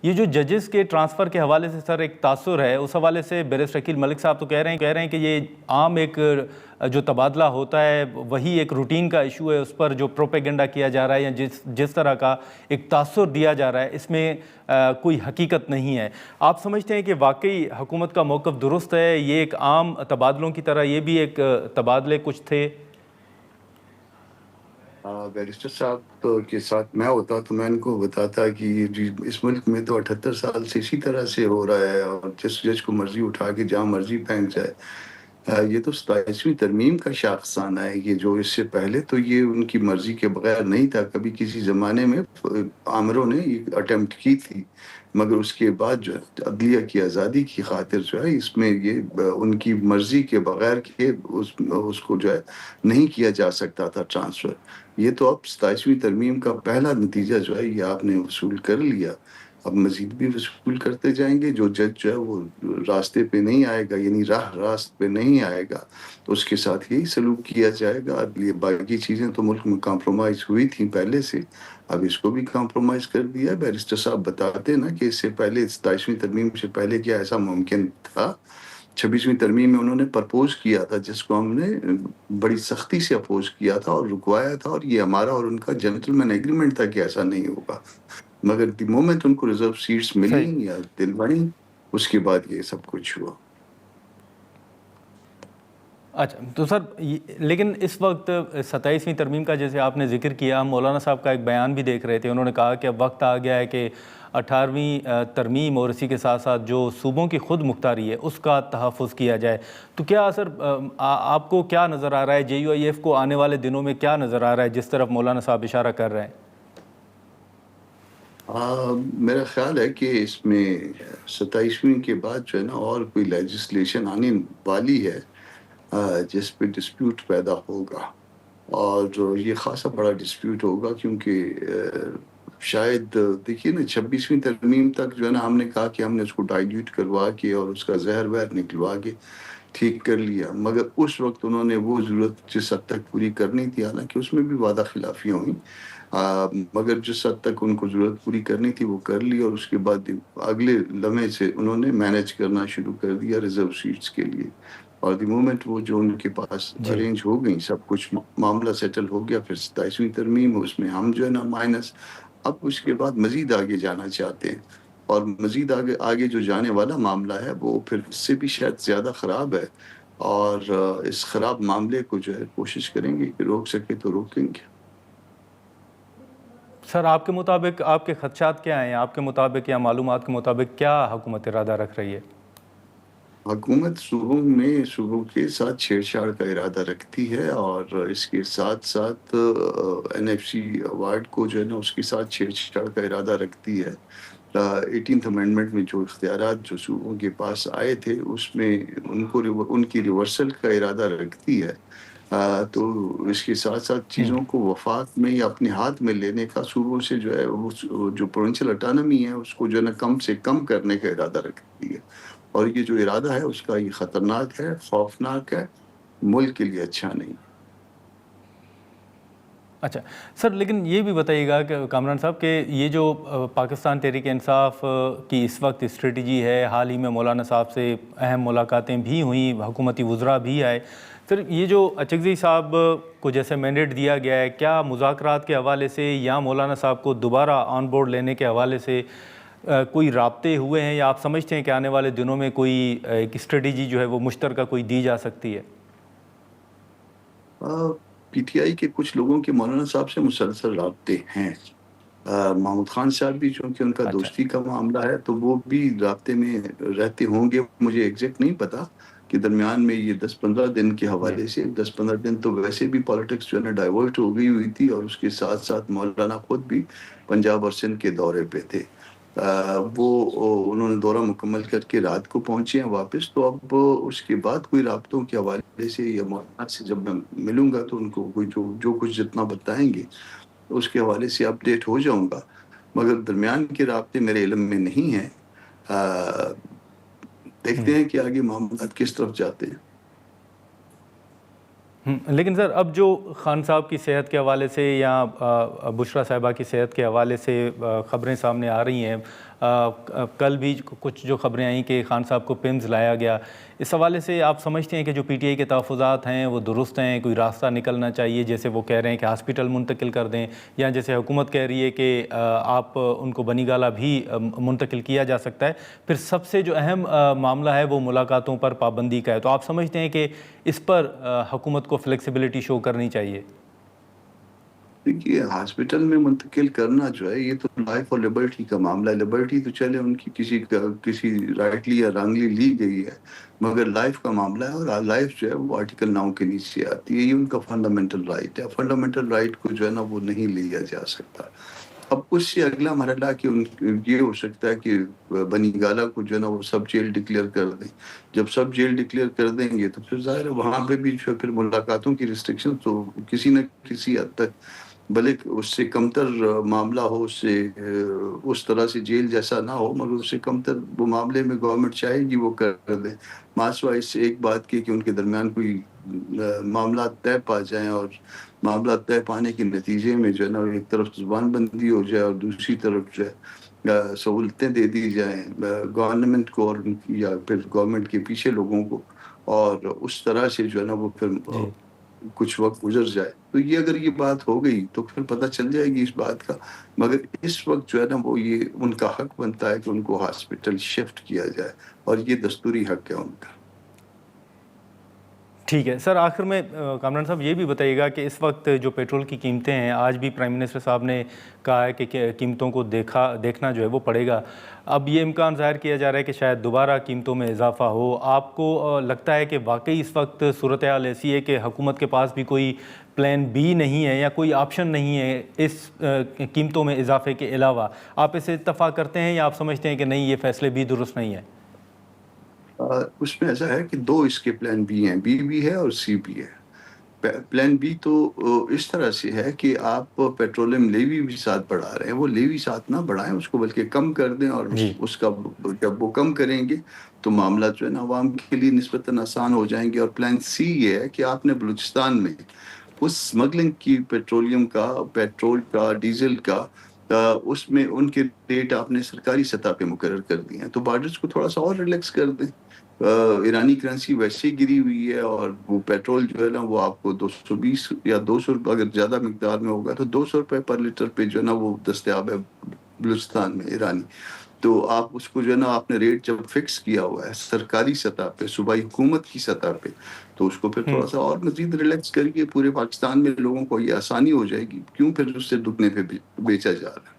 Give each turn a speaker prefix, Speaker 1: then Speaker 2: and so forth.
Speaker 1: یہ جو ججز کے ٹرانسفر کے حوالے سے سر ایک تاثر ہے، اس حوالے سے بیرسٹر عقیل ملک صاحب تو کہہ رہے ہیں کہ یہ عام ایک جو تبادلہ ہوتا ہے وہی ایک روٹین کا ایشو ہے، اس پر جو پروپیگنڈا کیا جا رہا ہے یا جس طرح کا ایک تاثر دیا جا رہا ہے اس میں کوئی حقیقت نہیں ہے۔ آپ سمجھتے ہیں کہ واقعی حکومت کا موقف درست ہے؟ یہ ایک عام تبادلوں کی طرح یہ بھی ایک تبادلے کچھ تھے؟
Speaker 2: بیرسٹر صاحب کے ساتھ میں ہوتا تو میں ان کو بتاتا کہ اس ملک میں تو 78 سال سے اسی طرح سے ہو رہا ہے، اور جس جج کو مرضی اٹھا کے جہاں مرضی پھینک جائے۔ یہ تو 27ویں ترمیم کا شاخسانہ ہے، یہ جو اس سے پہلے تو یہ ان کی مرضی کے بغیر نہیں تھا۔ کبھی کسی زمانے میں آمروں نے یہ اٹیمپٹ کی تھی، مگر اس کے بعد جو ہے عدلیہ کی آزادی کی خاطر جو ہے اس میں یہ ان کی مرضی کے بغیر کہ اس کو جو ہے نہیں کیا جا سکتا تھا ٹرانسفر۔ یہ تو اب 27ویں ترمیم کا پہلا نتیجہ جو ہے یہ آپ نے وصول کر لیا، اب مزید بھی وصول کرتے جائیں گے۔ جو جج جو ہے وہ راستے پہ نہیں آئے گا، یعنی راست پہ نہیں آئے گا، تو اس کے ساتھ یہی سلوک کیا جائے گا۔ یہ باقی چیزیں تو ملک میں کمپرومائز ہوئی تھیں پہلے سے، اب اس کو بھی کمپرومائز کر دیا ہے۔ بیرسٹر صاحب بتاتے نا کہ اس سے پہلے 27ویں ترمیم سے پہلے کیا ایسا ممکن تھا؟ 26ویں ترمیم میں انہوں نے پرپوز کیا تھا، جس کو ہم نے بڑی سختی سے اپوز کیا تھا اور رکوایا تھا، اور یہ ہمارا اور ان کا جنٹلمین ایگریمنٹ تھا کہ ایسا نہیں ہوگا۔ مگر دی مومنٹ ان کو ریزرو سیٹس ملی
Speaker 1: صحیح۔
Speaker 2: یا دلوائی، اس کے بعد یہ سب کچھ ہوا۔
Speaker 1: اچھا تو سر لیکن اس وقت 27ویں ترمیم کا جیسے آپ نے ذکر کیا، ہم مولانا صاحب کا ایک بیان بھی دیکھ رہے تھے، انہوں نے کہا کہ اب وقت آ گیا ہے کہ 18ویں ترمیم اور اسی کے ساتھ ساتھ جو صوبوں کی خود مختاری ہے اس کا تحفظ کیا جائے۔ تو کیا سر آپ کو کیا نظر آ رہا ہے، جے یو آئی ایف کو آنے والے دنوں میں کیا نظر آ رہا ہے جس طرف مولانا صاحب اشارہ کر رہے ہیں؟
Speaker 2: میرا خیال ہے کہ اس میں 27ویں کے بعد جو ہے نا اور کوئی لیجسلیشن آنے والی ہے جس پہ ڈسپیوٹ پیدا ہوگا، اور یہ خاصا بڑا ڈسپیوٹ ہوگا، کیونکہ شاید دیکھیے نا 26ویں ترمیم تک جو ہے نا ہم نے کہا کہ ہم نے اس کو ڈائلیوٹ کروا کے اور اس کا زہر وہر نکلوا کے ٹھیک کر لیا، مگر اس وقت انہوں نے وہ ضرورت جس حد تک پوری کرنی تھی، حالانکہ اس میں بھی وعدہ خلافیاں ہوئیں، مگر جس حد تک ان کو ضرورت پوری کرنی تھی وہ کر لی، اور اس کے بعد اگلے لمحے سے انہوں نے مینیج کرنا شروع کر دیا ریزرو سیٹس کے لیے، اور دی مومنٹ وہ جو ان کے پاس ارینج ہو گئی، سب کچھ معاملہ سیٹل ہو گیا، پھر 27ویں ترمیم اس میں ہم جو ہے نا مائنس، اب اس کے بعد مزید آگے جانا چاہتے ہیں، اور مزید آگے جو جانے والا معاملہ ہے وہ پھر اس سے بھی شاید زیادہ خراب ہے، اور اس خراب معاملے کو جو ہے کوشش کریں گے کہ روک سکے تو روکیں گے۔
Speaker 1: سر آپ کے مطابق آپ کے خدشات کیا ہیں؟ آپ کے مطابق یا معلومات کے مطابق کیا حکومت ارادہ رکھ رہی ہے؟
Speaker 2: حکومت صوبوں کے ساتھ چھیڑ چھاڑ کا ارادہ رکھتی ہے، اور اس کے ساتھ ساتھ NFC ایوارڈ کو جو ہے نا اس کے ساتھ چھیڑ چھاڑ کا ارادہ رکھتی ہے۔ 18th امینڈمنٹ میں جو اختیارات جو صوبوں کے پاس آئے تھے اس میں ان کی ریورسل کا ارادہ رکھتی ہے، تو اس کے ساتھ ساتھ چیزوں کو وفاق میں یا اپنے ہاتھ میں لینے کا صوبوں سے جو ہے وہ جو پروونشل اٹانومی ہے اس کو جو ہے نا کم سے کم کرنے کا ارادہ رکھتی ہے، اور یہ جو ارادہ ہے اس کا یہ خطرناک ہے، خوفناک ہے، ملک کے لیے اچھا نہیں۔
Speaker 1: اچھا سر، لیکن یہ بھی بتائیے گا کہ کامران صاحب کہ یہ جو پاکستان تحریک انصاف کی اس وقت اسٹریٹجی ہے، حال ہی میں مولانا صاحب سے اہم ملاقاتیں بھی ہوئیں، حکومتی وزراء بھی آئے، سر یہ جو اچکزئی صاحب کو جیسے مینڈیٹ دیا گیا ہے، کیا مذاکرات کے حوالے سے یا مولانا صاحب کو دوبارہ آن بورڈ لینے کے حوالے سے کوئی رابطے ہوئے ہیں، یا آپ سمجھتے ہیں کہ آنے والے دنوں میں کوئی ایک اسٹریٹجی جو ہے وہ مشترکہ کوئی دی جا سکتی ہے؟
Speaker 2: PTI کے کچھ لوگوں کے مولانا صاحب سے مسلسل رابطے ہیں، محمود خان صاحب بھی چونکہ ان کا دوستی کا معاملہ ہے تو وہ بھی رابطے میں رہتے ہوں گے، مجھے ایگزیکٹ نہیں پتا کہ درمیان میں یہ 10-15 دن کے حوالے سے 10-15 دن تو ویسے بھی پالیٹکس جو ہے نا ڈائیورٹ ہو گئی ہوئی تھی، اور اس کے ساتھ ساتھ مولانا خود بھی پنجاب اور سندھ کے دورے پہ تھے، وہ انہوں نے دورہ مکمل کر کے رات کو پہنچے ہیں واپس، تو اب اس کے بعد کوئی رابطوں کے حوالے سے یا مولانا سے جب میں ملوں گا تو ان کو کوئی جو کچھ جتنا بتائیں گے اس کے حوالے سے اپڈیٹ ہو جاؤں گا، مگر درمیان کے رابطے میرے علم میں نہیں ہیں۔ دیکھتے ہیں کہ آگے معاملات کس طرف جاتے ہیں۔
Speaker 1: لیکن سر اب جو خان صاحب کی صحت کے حوالے سے یا بشرا صاحبہ کی صحت کے حوالے سے خبریں سامنے آ رہی ہیں، کل بھی کچھ جو خبریں آئیں کہ خان صاحب کو پمز لایا گیا، اس حوالے سے آپ سمجھتے ہیں کہ جو پی ٹی آئی کے تحفظات ہیں وہ درست ہیں، کوئی راستہ نکلنا چاہیے؟ جیسے وہ کہہ رہے ہیں کہ ہاسپٹل منتقل کر دیں، یا جیسے حکومت کہہ رہی ہے کہ آپ ان کو بنی گالہ بھی منتقل کیا جا سکتا ہے۔ پھر سب سے جو اہم معاملہ ہے وہ ملاقاتوں پر پابندی کا ہے، تو آپ سمجھتے ہیں کہ اس پر حکومت کو فلیکسیبلٹی شو کرنی چاہیے؟
Speaker 2: دیکھیے، ہاسپٹل میں منتقل کرنا جو ہے یہ تو لائف اور لبرٹی کا معاملہ ہے۔ لبرٹی تو چلے ان کی کسی رائٹلی یا رانگلی لی گئی ہے، مگر لائف کا معاملہ ہے، اور لائف جو ہے وہ آرٹیکل 9 کے نیچے آتی ہے۔ یہ ان کا فنڈامنٹل رائٹ ہے۔ فنڈامنٹل رائٹ کو جو ہے نا وہ نہیں لیا جا سکتا۔ اب اس سے اگلا مرحلہ کہ یہ ہو سکتا ہے کہ بنی گالہ کو جو ہے نا وہ سب جیل ڈکلیئر کر دیں۔ جب سب جیل ڈکلیئر کر دیں گے تو پھر ظاہر ہے وہاں پہ بھی جو ہے پھر ملاقاتوں کی ریسٹرکشن تو کسی نہ کسی حد تک، بھلے اس سے کمتر معاملہ ہو، اس سے اس طرح سے جیل جیسا نہ ہو، مگر اس سے کمتر وہ معاملے میں گورنمنٹ چاہے گی وہ کر دیں۔ ماسوا اس سے ایک بات کی کہ ان کے درمیان کوئی معاملات طے پا جائیں، اور معاملات طے پانے کے نتیجے میں جو ہے نا ایک طرف زبان بندی ہو جائے اور دوسری طرف جو ہے سہولتیں دے دی جائیں گورنمنٹ کو اور یا پھر گورنمنٹ کے پیچھے لوگوں کو، اور اس طرح سے جو ہے نا وہ پھر
Speaker 1: جی
Speaker 2: کچھ وقت گزر جائے، تو یہ اگر یہ بات ہو گئی تو پھر پتہ چل جائے گی اس بات کا۔ مگر اس وقت جو ہے نا وہ یہ ان کا حق بنتا ہے کہ ان کو ہاسپٹل شفٹ کیا جائے، اور یہ دستوری حق ہے ان کا۔
Speaker 1: ٹھیک ہے سر، آخر میں کامران صاحب یہ بھی بتائیے گا کہ اس وقت جو پیٹرول کی قیمتیں ہیں، آج بھی پرائم منسٹر صاحب نے کہا ہے کہ قیمتوں کو دیکھنا جو ہے وہ پڑے گا۔ اب یہ امکان ظاہر کیا جا رہا ہے کہ شاید دوبارہ قیمتوں میں اضافہ ہو۔ آپ کو لگتا ہے کہ واقعی اس وقت صورتحال ایسی ہے کہ حکومت کے پاس بھی کوئی پلان بی نہیں ہے یا کوئی آپشن نہیں ہے اس قیمتوں میں اضافے کے علاوہ؟ آپ اسے اتفاق کرتے ہیں یا آپ سمجھتے ہیں کہ نہیں یہ فیصلے بھی درست نہیں ہیں؟
Speaker 2: اس میں ایسا ہے کہ دو اس کے پلان بی ہیں، بی بھی ہے اور سی بھی ہے۔ پلان بی تو اس طرح سے ہے کہ آپ پیٹرولیم لیوی بھی ساتھ بڑھا رہے ہیں، وہ لیوی ساتھ نہ بڑھائیں، اس کو بلکہ کم کر دیں، اور
Speaker 1: جی
Speaker 2: اس کا جب وہ کم کریں گے تو معاملات جو ہے نا عوام کے لیے نسبتاً آسان ہو جائیں گے۔ اور پلان سی یہ ہے کہ آپ نے بلوچستان میں اس اسمگلنگ کی پیٹرولیم کا، پیٹرول کا، ڈیزل کا، اس میں ان کے ریٹ آپ نے سرکاری سطح پہ مقرر کر دیے ہیں، تو بارڈرز کو تھوڑا سا اور ریلیکس کر دیں۔ ایرانی کرنسی ویسے ہی گری ہوئی ہے، اور وہ پیٹرول جو ہے نا وہ آپ کو 220 یا 200 روپے اگر زیادہ مقدار میں ہوگا تو 200 روپے پر لیٹر پہ جو ہے نا وہ دستیاب ہے بلوچستان میں ایرانی۔ تو آپ اس کو جو ہے نا آپ نے ریٹ جب فکس کیا ہوا ہے سرکاری سطح پہ، صوبائی حکومت کی سطح پہ، تو اس کو پھر تھوڑا سا اور مزید ریلیکس کر کے پورے پاکستان میں لوگوں کو یہ آسانی ہو جائے گی، کیوں پھر اس سے دگنے پہ بیچا جا رہا ہے۔